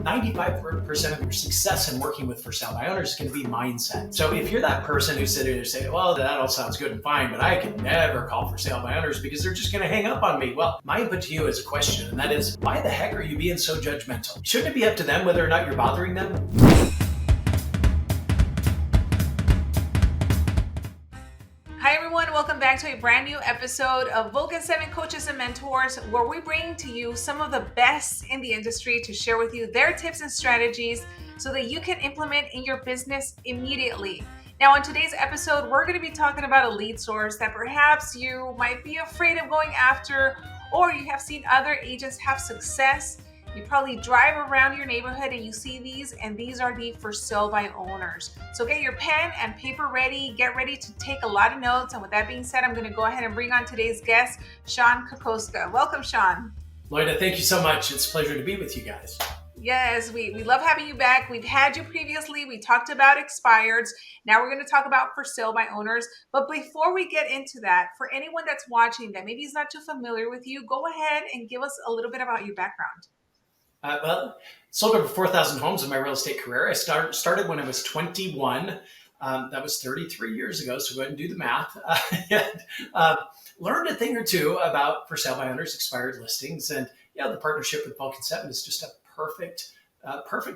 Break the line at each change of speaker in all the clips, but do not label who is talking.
95% of your success in working with for sale by owners is going to be mindset. So if you're that person who's sitting there saying, well, that all sounds good and fine, but I can never call for sale by owners because they're just going to hang up on me. Well, my input to you is a question, and that is, why the heck are you being so judgmental? Shouldn't it be up to them whether or not you're bothering them?
Hi everyone, welcome back to a brand new episode of Vulcan7 Coaches and Mentors, where we bring to you some of the best in the industry to share with you their tips and strategies so that you can implement in your business immediately. Now on today's episode, we're going to be talking about a lead source that perhaps you might be afraid of going after, or you have seen other agents have success. You probably drive around your neighborhood and you see these, and these are the for sale by owners. So get your pen and paper ready, get ready to take a lot of notes. And with that being said, I'm going to go ahead and bring on today's guest, Shon Kokoszka. Welcome, Shon.
Loida, thank you so much. It's a pleasure to be with you guys.
Yes, we love having you back. We've had you previously. We talked about expireds. Now we're going to talk about for sale by owners. But before we get into that, for anyone that's watching that maybe is not too familiar with you, go ahead and give us a little bit about your background.
Sold over 4,000 homes in my real estate career. I started when I was 21. That was 33 years ago, so go ahead and do the math. Learned a thing or two about for sale by owners, expired listings, and the partnership with Vulcan7 is just a perfect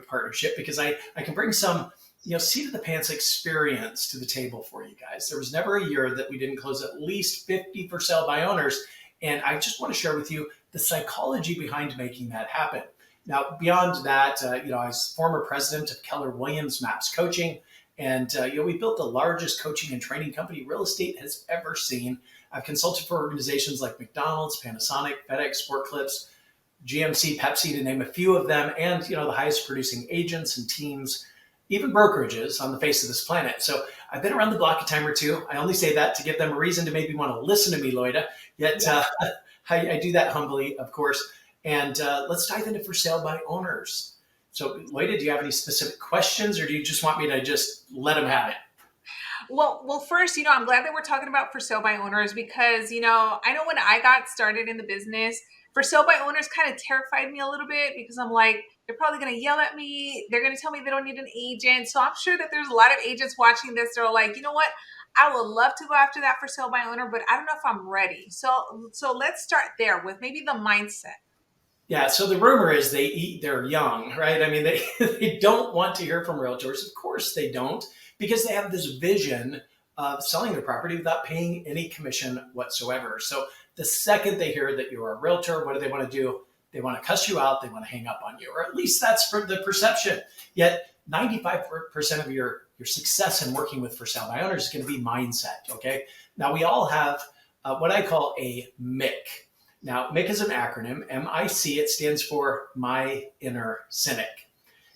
partnership because I can bring some seat of the pants experience to the table for you guys. There was never a year that we didn't close at least 50 for sale by owners, and I just want to share with you the psychology behind making that happen. Now, beyond that, I was former president of Keller Williams Maps Coaching, and we built the largest coaching and training company real estate has ever seen. I've consulted for organizations like McDonald's, Panasonic, FedEx, Sport Clips, GMC, Pepsi, to name a few of them, and the highest producing agents and teams, even brokerages on the face of this planet. So I've been around the block a time or two. I only say that to give them a reason to maybe want to listen to me, Loida. Yet I do that humbly, of course. And let's dive into for sale by owners. So, Loida, do you have any specific questions, or do you just want me to just let them have it?
Well, first, I'm glad that we're talking about for sale by owners because, I know when I got started in the business, for sale by owners kind of terrified me a little bit because I'm like, they're probably going to yell at me. They're going to tell me they don't need an agent. So I'm sure that there's a lot of agents watching this. They're like, you know what? I would love to go after that for sale by owner, but I don't know if I'm ready. So let's start there with maybe the mindset.
Yeah, so the rumor is they're young, right? I mean, they don't want to hear from realtors. Of course they don't, because they have this vision of selling their property without paying any commission whatsoever. So the second they hear that you're a realtor, what do they want to do? They want to cuss you out. They want to hang up on you, or at least that's for the perception. Yet 95% of your success in working with for sale by owners is going to be mindset, okay? Now, we all have what I call a MIC. Now, MIC is an acronym, M-I-C. It stands for My Inner Cynic.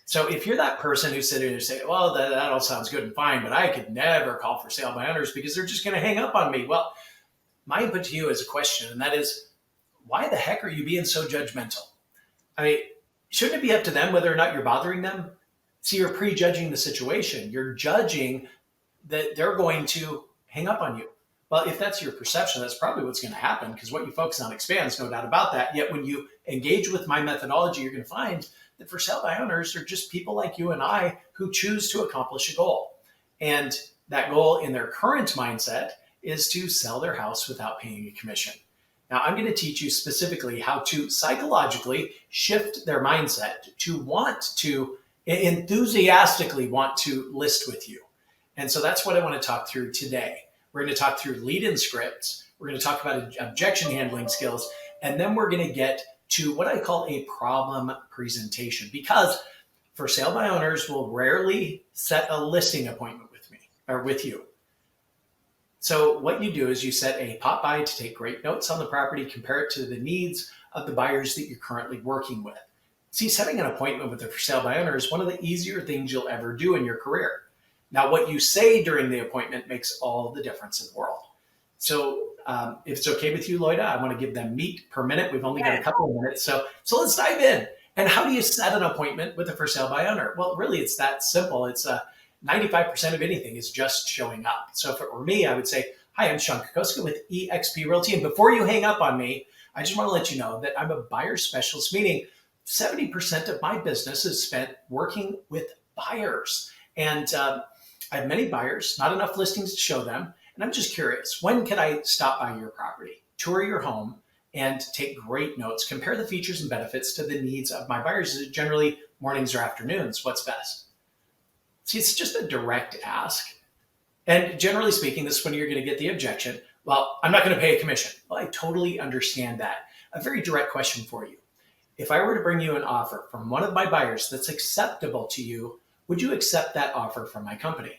So if you're that person who's sitting there saying, well, that all sounds good and fine, but I could never call for sale by owners because they're just going to hang up on me. Well, my input to you is a question, and that is, why the heck are you being so judgmental? I mean, shouldn't it be up to them whether or not you're bothering them? See, you're prejudging the situation. You're judging that they're going to hang up on you. Well, if that's your perception, that's probably what's going to happen because what you focus on expands, no doubt about that. Yet when you engage with my methodology, you're going to find that for sale by owners are just people like you and I who choose to accomplish a goal. And that goal in their current mindset is to sell their house without paying a commission. Now, I'm going to teach you specifically how to psychologically shift their mindset to want to enthusiastically want to list with you. And so that's what I want to talk through today. We're going to talk through lead-in scripts. We're going to talk about objection-handling skills. And then we're going to get to what I call a problem presentation, because for sale by owners will rarely set a listing appointment with me or with you. So what you do is you set a pop-by to take great notes on the property, compare it to the needs of the buyers that you're currently working with. See, setting an appointment with a for sale by owner is one of the easier things you'll ever do in your career. Now, what you say during the appointment makes all the difference in the world. So if it's okay with you, Loida, I want to give them meat per minute. We've only got a couple of minutes. So let's dive in. And how do you set an appointment with a for sale by owner? Well, really, it's that simple. It's 95% of anything is just showing up. So if it were me, I would say, hi, I'm Shon Kokoszka with eXp Realty. And before you hang up on me, I just want to let you know that I'm a buyer specialist, meaning 70% of my business is spent working with buyers. And I have many buyers, not enough listings to show them. And I'm just curious, when can I stop by your property, tour your home, and take great notes, compare the features and benefits to the needs of my buyers? Is it generally mornings or afternoons? What's best? See, it's just a direct ask. And generally speaking, this is when you're going to get the objection. Well, I'm not going to pay a commission. Well, I totally understand that. A very direct question for you. If I were to bring you an offer from one of my buyers that's acceptable to you, would you accept that offer from my company?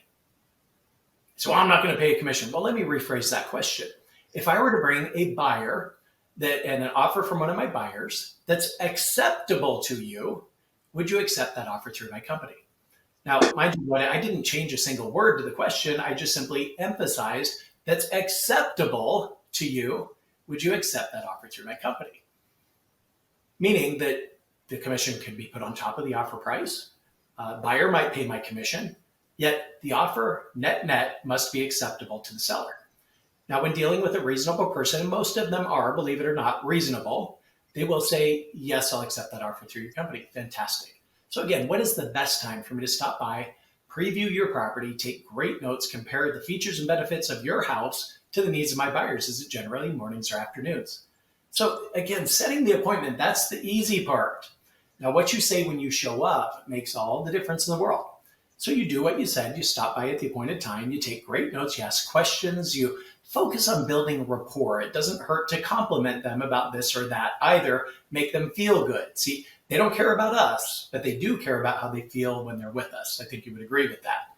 So I'm not going to pay a commission. Well, let me rephrase that question. If I were to bring a buyer and an offer from one of my buyers that's acceptable to you, would you accept that offer through my company? Now, mind you, I didn't change a single word to the question. I just simply emphasized that's acceptable to you. Would you accept that offer through my company? Meaning that the commission could be put on top of the offer price. Buyer might pay my commission, yet the offer net must be acceptable to the seller. Now, when dealing with a reasonable person, and most of them are, believe it or not, reasonable, they will say, yes, I'll accept that offer through your company. Fantastic. So again, what is the best time for me to stop by, preview your property, take great notes, compare the features and benefits of your house to the needs of my buyers? Is it generally mornings or afternoons? So again, setting the appointment, that's the easy part. Now, what you say when you show up makes all the difference in the world. So you do what you said, you stop by at the appointed time, you take great notes, you ask questions, you focus on building rapport. It doesn't hurt to compliment them about this or that either, make them feel good. See, they don't care about us, but they do care about how they feel when they're with us. I think you would agree with that.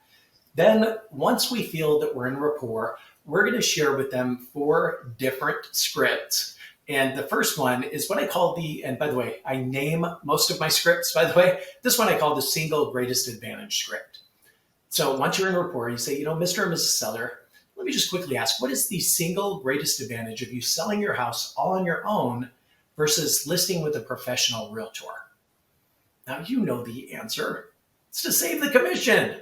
Then once we feel that we're in rapport, we're going to share with them 4 different scripts. And the first one is what I call and by the way, I name most of my scripts, by the way. This one I call the single greatest advantage script. So once you're in rapport, you say, Mr. and Mrs. Seller, let me just quickly ask, what is the single greatest advantage of you selling your house all on your own versus listing with a professional realtor? Now, you know the answer. It's to save the commission.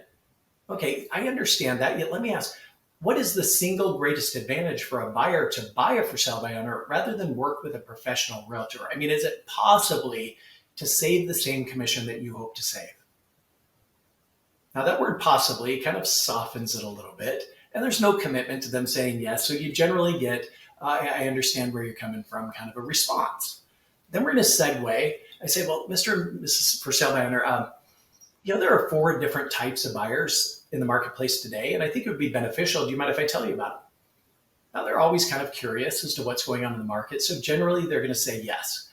Okay, I understand that. Yet let me ask, what is the single greatest advantage for a buyer to buy a for sale by owner rather than work with a professional realtor? I mean, is it possibly to save the same commission that you hope to save? Now, that word possibly kind of softens it a little bit, and there's no commitment to them saying yes. So you generally get, I understand where you're coming from, kind of a response. Then we're going to segue. I say, well, Mr. and Mrs. For Sale by Owner, there are 4 different types of buyers in the marketplace today, and I think it would be beneficial. Do you mind if I tell you about them? Now, they're always kind of curious as to what's going on in the market, so generally they're going to say yes.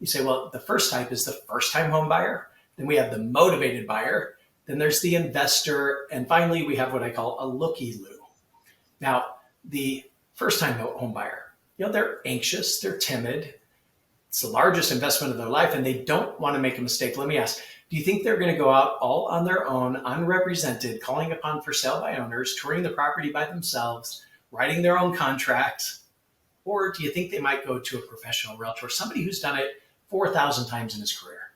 You say, well, the first type is the first-time home buyer. Then we have the motivated buyer. Then there's the investor, and finally we have what I call a looky-loo. Now, the first-time home buyer, they're anxious, they're timid. It's the largest investment of their life, and they don't want to make a mistake. Let me ask, do you think they're going to go out all on their own, unrepresented, calling upon for sale by owners, touring the property by themselves, writing their own contracts? Or do you think they might go to a professional realtor, somebody who's done it 4,000 times in his career?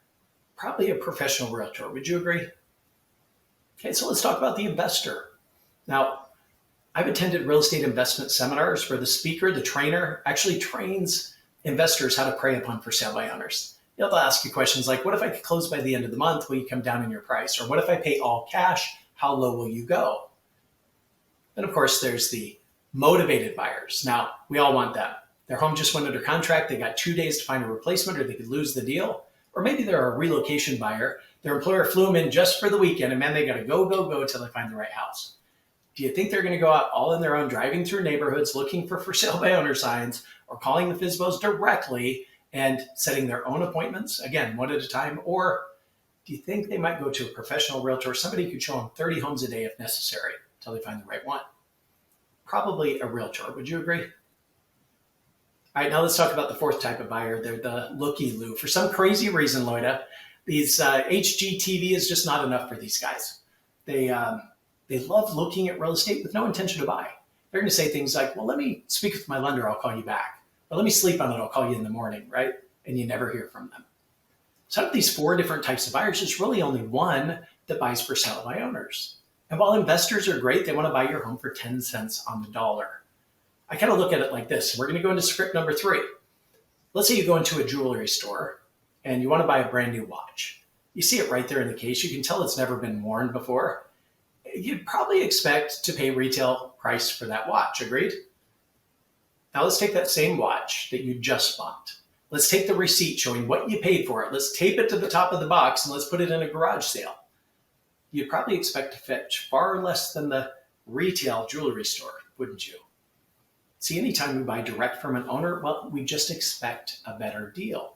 Probably a professional realtor. Would you agree? Okay, so let's talk about the investor. Now, I've attended real estate investment seminars where the speaker, the trainer, actually trains investors how to prey upon for sale by owners. They'll ask you questions like, what if I could close by the end of the month? Will you come down in your price? Or what if I pay all cash? How low will you go? And of course, there's the motivated buyers. Now, we all want them. Their home just went under contract. They got 2 days to find a replacement, or they could lose the deal. Or maybe they're a relocation buyer. Their employer flew them in just for the weekend, and man, they got to go till they find the right house. Do you think they're going to go out all on their own, driving through neighborhoods, looking for sale by owner signs, or calling the FSBOs directly and setting their own appointments, again, one at a time? Or do you think they might go to a professional realtor, somebody who could show them 30 homes a day if necessary until they find the right one? Probably a realtor. Would you agree? All right, now let's talk about the 4th type of buyer. They're the looky-loo. For some crazy reason, Loida, these HGTV is just not enough for these guys. They love looking at real estate with no intention to buy. They're going to say things like, well, let me speak with my lender, I'll call you back. Or let me sleep on it, I'll call you in the morning, right? And you never hear from them. So out of these 4 different types of buyers, there's really only one that buys for sale by owners. And while investors are great, they want to buy your home for 10 cents on the dollar. I kind of look at it like this. We're going to go into script number 3. Let's say you go into a jewelry store and you want to buy a brand new watch. You see it right there in the case. You can tell it's never been worn before. You'd probably expect to pay retail price for that watch. Agreed? Now let's take that same watch that you just bought. Let's take the receipt showing what you paid for it. Let's tape it to the top of the box and let's put it in a garage sale. You'd probably expect to fetch far less than the retail jewelry store, wouldn't you? See, anytime we buy direct from an owner, well, we just expect a better deal.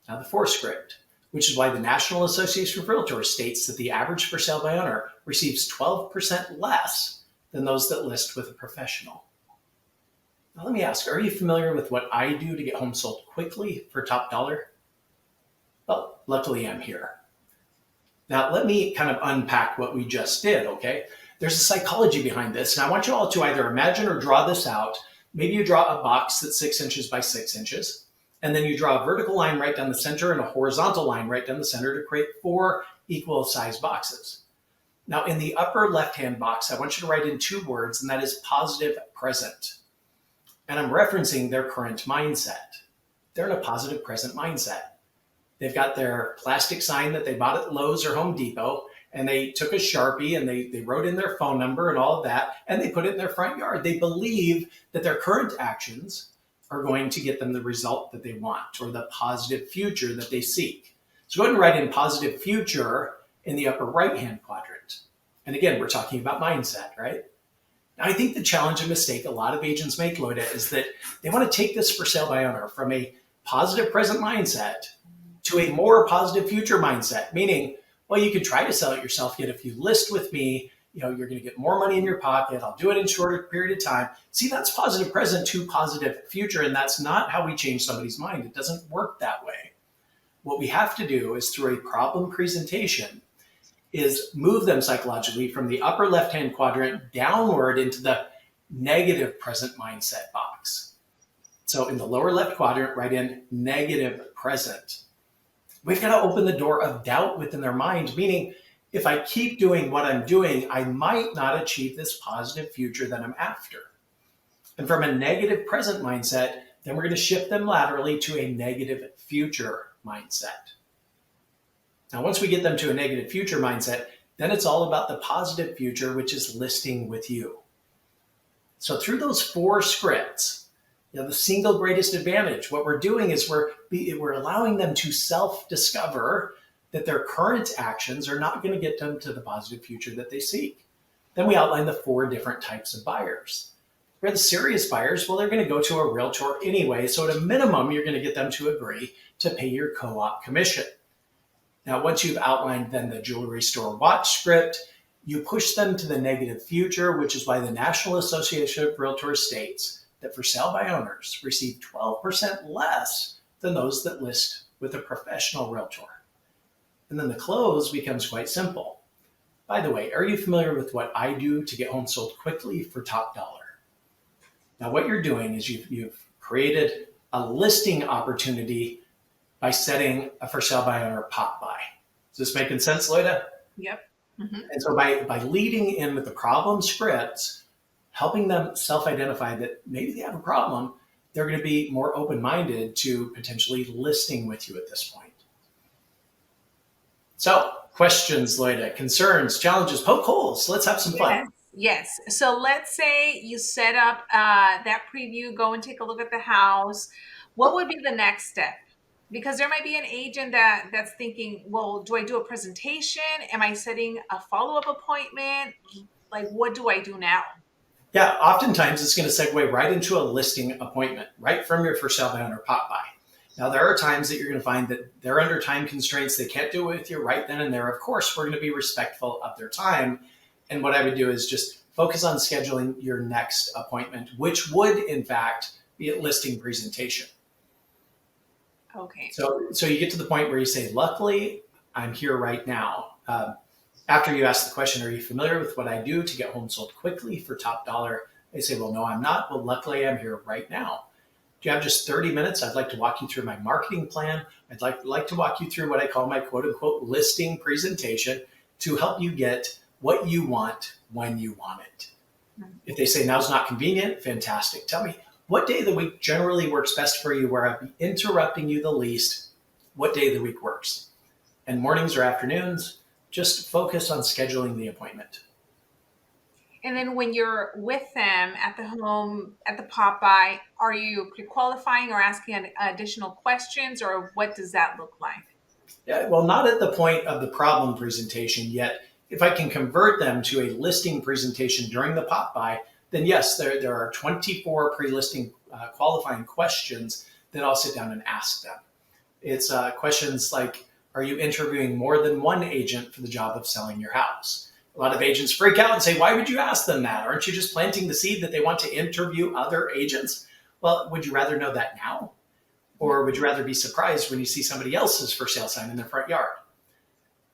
Now the fourth script, which is why the National Association of Realtors states that the average for sale by owner receives 12% less than those that list with a professional. Now let me ask, are you familiar with what I do to get homes sold quickly for top dollar? Well, luckily I'm here. Now let me kind of unpack what we just did, okay? There's a psychology behind this, and I want you all to either imagine or draw this out. Maybe you draw a box that's 6 inches by 6 inches, and then you draw a vertical line right down the center and a horizontal line right down the center to create 4 equal sized boxes. Now in the upper left-hand box, I want you to write in 2 words, and that is positive present. And I'm referencing their current mindset. They're in a positive present mindset. They've got their plastic sign that they bought at Lowe's or Home Depot, and they took a Sharpie and they wrote in their phone number and all of that, and they put it in their front yard. They believe that their current actions are going to get them the result that they want or the positive future that they seek. So go ahead and write in positive future in the upper right-hand quadrant. And again, we're talking about mindset, right? Now, I think the challenge and mistake a lot of agents make, Loida, is that they want to take this for sale by owner from a positive present mindset to a more positive future mindset, meaning, well, you can try to sell it yourself, yet if you list with me, you're going to get more money in your pocket. I'll do it in a shorter period of time. See, that's positive present to positive future, and that's not how we change somebody's mind. It doesn't work that way. What we have to do is through a problem presentation is move them psychologically from the upper left-hand quadrant downward into the negative present mindset box. So in the lower left quadrant, write in negative present. We've got to open the door of doubt within their mind, meaning if I keep doing what I'm doing, I might not achieve this positive future that I'm after. And from a negative present mindset, then we're going to shift them laterally to a negative future mindset. Now, once we get them to a negative future mindset, then it's all about the positive future, which is listing with you. So through those 4 scripts, the single greatest advantage, what we're doing is we're allowing them to self-discover that their current actions are not going to get them to the positive future that they seek. Then we outline the 4 different types of buyers. Where the serious buyers, well, they're going to go to a realtor anyway. So at a minimum, you're going to get them to agree to pay your co-op commission. Now, once you've outlined then the jewelry store watch script, you push them to the negative future, which is why the National Association of Realtors states that for sale by owners receive 12% less than those that list with a professional realtor. And then the close becomes quite simple. By the way, are you familiar with what I do to get homes sold quickly for top dollar? Now, what you're doing is you've created a listing opportunity by setting a for sale by owner pop-by. Is this making sense, Loida?
Yep. Mm-hmm.
And so by leading in with the problem scripts, helping them self-identify that maybe they have a problem, they're going to be more open-minded to potentially listing with you at this point. So questions, Loida, concerns, challenges, poke holes. Let's have some fun.
Yes. So let's say you set up that preview, go and take a look at the house. What would be the next step? Because there might be an agent that's thinking, well, do I do a presentation? Am I setting a follow-up appointment? Like, what do I do now?
Yeah, oftentimes it's going to segue right into a listing appointment, right from your for sale by owner pop-by. Now, there are times that you're going to find that they're under time constraints. They can't do it with you right then and there. Of course, we're going to be respectful of their time. And what I would do is just focus on scheduling your next appointment, which would, in fact, be a listing presentation.
Okay.
So you get to the point where you say, luckily, I'm here right now. After you ask the question, are you familiar with what I do to get homes sold quickly for top dollar? They say, well, no, I'm not. Well, luckily, I'm here right now. Do you have just 30 minutes? I'd like to walk you through my marketing plan. I'd like to walk you through what I call my quote unquote listing presentation to help you get what you want when you want it. If they say now's not convenient, fantastic. Tell me what day of the week generally works best for you where I'd be interrupting you the least what day of the week works. And mornings or afternoons, just focus on scheduling the appointment.
And then when you're with them at the home, at the pop-by, are you pre-qualifying or asking additional questions, or what does that look like?
Yeah, well, not at the point of the problem presentation yet. If I can convert them to a listing presentation during the pop-by, then yes, there are 24 pre-listing qualifying questions that I'll sit down and ask them. It's questions like, are you interviewing more than one agent for the job of selling your house? A lot of agents freak out and say, why would you ask them that? Aren't you just planting the seed that they want to interview other agents? Well, would you rather know that now? Or would you rather be surprised when you see somebody else's for sale sign in their front yard?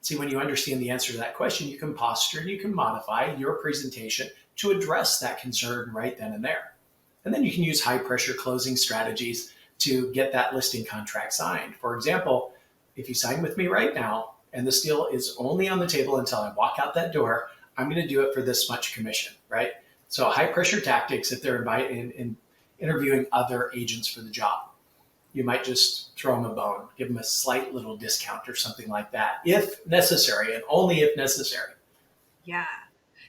See, when you understand the answer to that question, you can posture and you can modify your presentation to address that concern right then and there. And then you can use high pressure closing strategies to get that listing contract signed. For example, if you sign with me right now, and this deal is only on the table until I walk out that door, I'm going to do it for this much commission, right? So high pressure tactics, if they're interviewing other agents for the job, you might just throw them a bone, give them a slight little discount or something like that, if necessary, and only if necessary.
Yeah.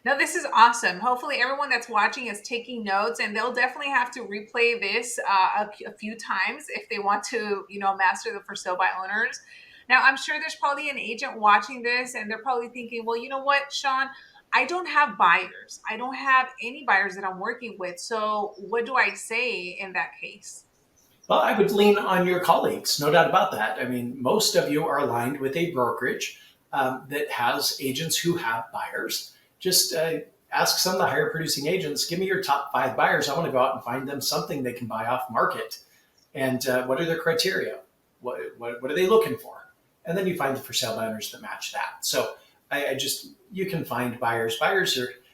No, this is awesome. Hopefully everyone that's watching is taking notes, and they'll definitely have to replay this a few times if they want to, master the for sale by owners. Now, I'm sure there's probably an agent watching this and they're probably thinking, well, you know what, Shon, I don't have buyers. I don't have any buyers that I'm working with. So what do I say in that case?
Well, I would lean on your colleagues, no doubt about that. I mean, most of you are aligned with a brokerage that has agents who have buyers. Just ask some of the higher producing agents, give me your top 5 buyers. I want to go out and find them something they can buy off market. And what are their criteria? What are they looking for? And then you find the for sale by owners that match that. So you can find buyers.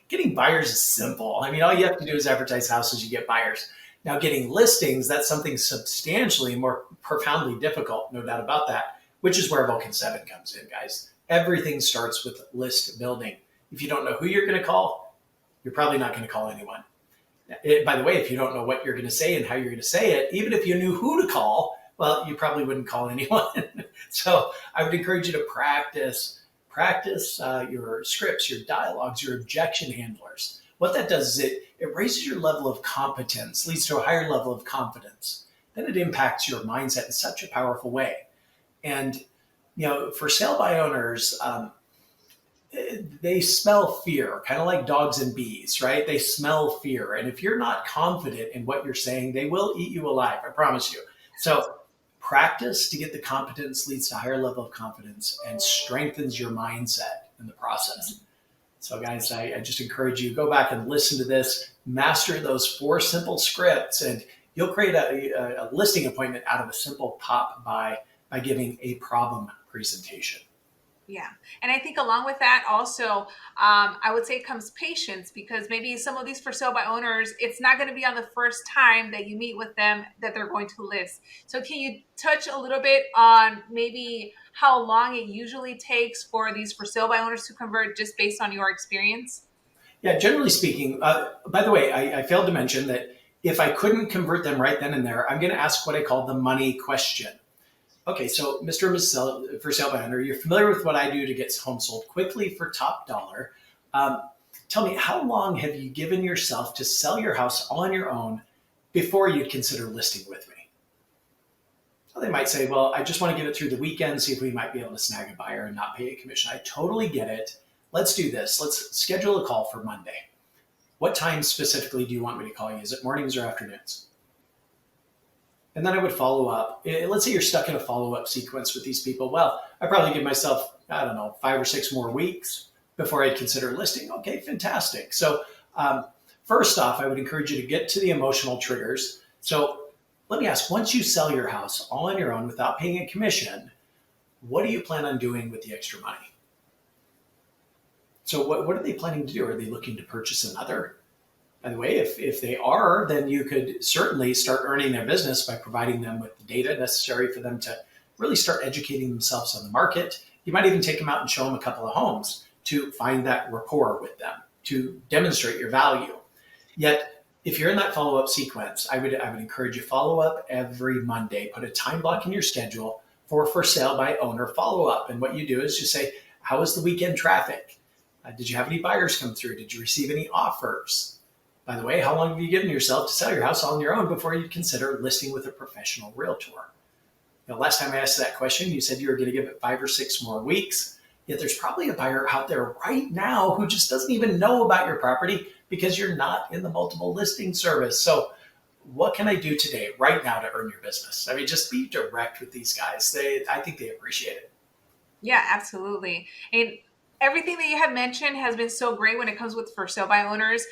Getting buyers is simple. I mean, all you have to do is advertise houses, you get buyers. Now, getting listings, that's something substantially more profoundly difficult, no doubt about that, which is where Vulcan7 comes in, guys. Everything starts with list building. If you don't know who you're going to call, you're probably not going to call anyone. By the way, if you don't know what you're going to say and how you're going to say it, even if you knew who to call, well, you probably wouldn't call anyone. So I would encourage you to practice your scripts, your dialogues, your objection handlers. What that does is it raises your level of competence, leads to a higher level of confidence. Then it impacts your mindset in such a powerful way. And, for sale by owners, they smell fear, kind of like dogs and bees, right? They smell fear. And if you're not confident in what you're saying, they will eat you alive, I promise you. So practice to get the competence leads to a higher level of confidence and strengthens your mindset in the process. So guys, I just encourage you, go back and listen to this, master those 4 simple scripts, and you'll create a listing appointment out of a simple pop-by by giving a problem presentation.
Yeah. And I think along with that also, I would say comes patience, because maybe some of these for sale by owners, it's not going to be on the first time that you meet with them that they're going to list. So can you touch a little bit on maybe how long it usually takes for these for sale by owners to convert, just based on your experience?
Yeah, generally speaking, by the way, I failed to mention that if I couldn't convert them right then and there, I'm going to ask what I call the money question. Okay, so Mr. and Mrs. For sale by owner, you're familiar with what I do to get homes sold quickly for top dollar. Tell me, how long have you given yourself to sell your house on your own before you'd consider listing with me? So they might say, well, I just want to give it through the weekend, see if we might be able to snag a buyer and not pay a commission. I totally get it. Let's do this. Let's schedule a call for Monday. What time specifically do you want me to call you? Is it mornings or afternoons? And then I would follow up. Let's say you're stuck in a follow-up sequence with these people. Well, I probably give myself, 5 or 6 more weeks before I'd consider listing. Okay, fantastic. So first off, I would encourage you to get to the emotional triggers. So let me ask, once you sell your house all on your own without paying a commission, what do you plan on doing with the extra money? So what are they planning to do? Are they looking to purchase another? By the way, if they are, then you could certainly start earning their business by providing them with the data necessary for them to really start educating themselves on the market. You might even take them out and show them a couple of homes to find that rapport with them, to demonstrate your value. Yet, if you're in that follow-up sequence, I would encourage you follow up every Monday. Put a time block in your schedule for sale by owner follow-up. And what you do is just say, how was the weekend traffic? Did you have any buyers come through? Did you receive any offers? By the way, how long have you given yourself to sell your house on your own before you consider listing with a professional realtor? Last time I asked that question, you said you were going to give it 5 or 6 more weeks. Yet there's probably a buyer out there right now who just doesn't even know about your property because you're not in the multiple listing service. So what can I do today, right now, to earn your business? I mean, just be direct with these guys. I think they appreciate it.
Yeah, absolutely. And everything that you have mentioned has been so great when it comes with for sale by owners.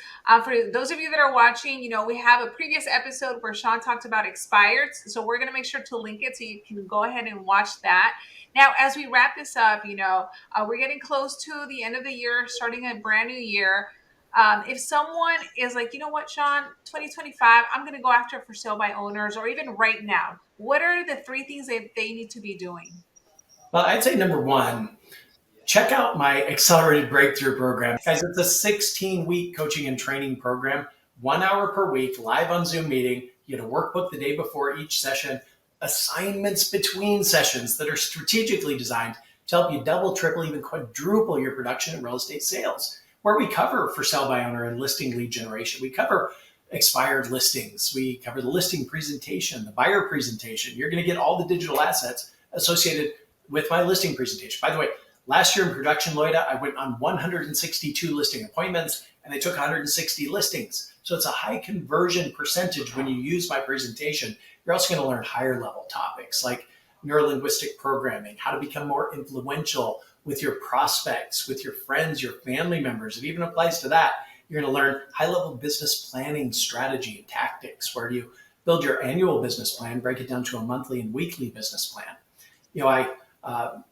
For those of you that are watching, we have a previous episode where Shon talked about expireds. So we're going to make sure to link it so you can go ahead and watch that. Now, as we wrap this up, we're getting close to the end of the year, starting a brand new year. If someone is like, you know what, Shon, 2025, I'm going to go after for sale by owners, or even right now, what are the 3 things that they need to be doing?
Well, I'd say number one, check out my Accelerated Breakthrough program. Guys, it's a 16-week coaching and training program, 1 hour per week, live on Zoom meeting. You get a workbook the day before each session, assignments between sessions that are strategically designed to help you double, triple, even quadruple your production in real estate sales, where we cover for sale by owner and listing lead generation. We cover expired listings. We cover the listing presentation, the buyer presentation. You're going to get all the digital assets associated with my listing presentation. By the way, last year in production, Loida, I went on 162 listing appointments and I took 160 listings. So it's a high conversion percentage when you use my presentation. You're also going to learn higher level topics like neurolinguistic programming, how to become more influential with your prospects, with your friends, your family members. It even applies to that. You're going to learn high level business planning strategy and tactics, where you build your annual business plan, break it down to a monthly and weekly business plan. I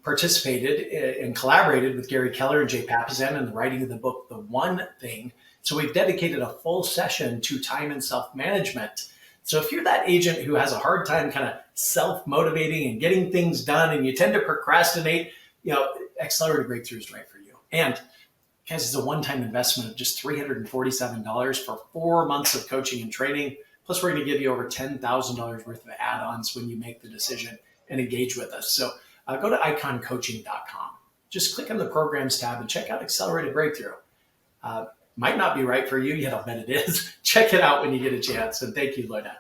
participated and collaborated with Gary Keller and Jay Papasan in the writing of the book, The One Thing. So we've dedicated a full session to time and self-management. So if you're that agent who has a hard time kind of self-motivating and getting things done, and you tend to procrastinate, Accelerated Breakthrough is right for you. And guys, it's a one-time investment of just $347 for 4 months of coaching and training. Plus, we're going to give you over $10,000 worth of add-ons when you make the decision and engage with us. So go to iconcoaching.com. Just click on the programs tab and check out Accelerated Breakthrough. Might not be right for you, yet I'll bet it is. Check it out when you get a chance. And thank you, Loida.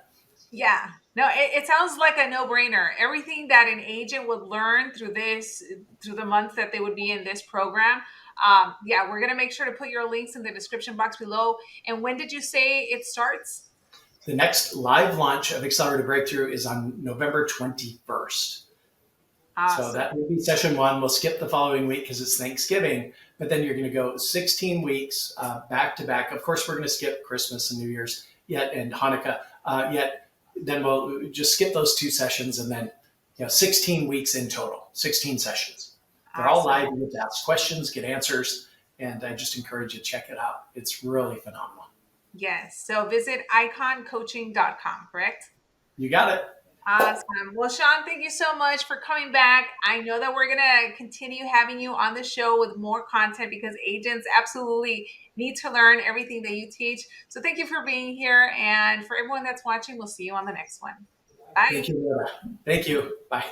Yeah, no, it sounds like a no-brainer. Everything that an agent would learn through the month that they would be in this program. We're going to make sure to put your links in the description box below. And when did you say it starts?
The next live launch of Accelerated Breakthrough is on November 21st. Awesome. So that will be session 1. We'll skip the following week because it's Thanksgiving, but then you're going to go 16 weeks back to back. Of course, we're going to skip Christmas and New Year's and Hanukkah. Then we'll just skip those 2 sessions, and then 16 weeks in total, 16 sessions. They're all live. You get to ask questions, get answers, and I just encourage you to check it out. It's really phenomenal.
Yes. So visit iconcoaching.com, correct?
You got it.
Awesome. Well, Shon, thank you so much for coming back. I know that we're going to continue having you on the show with more content because agents absolutely need to learn everything that you teach. So thank you for being here. And for everyone that's watching, we'll see you on the next one. Bye.
Thank you. Thank you. Bye.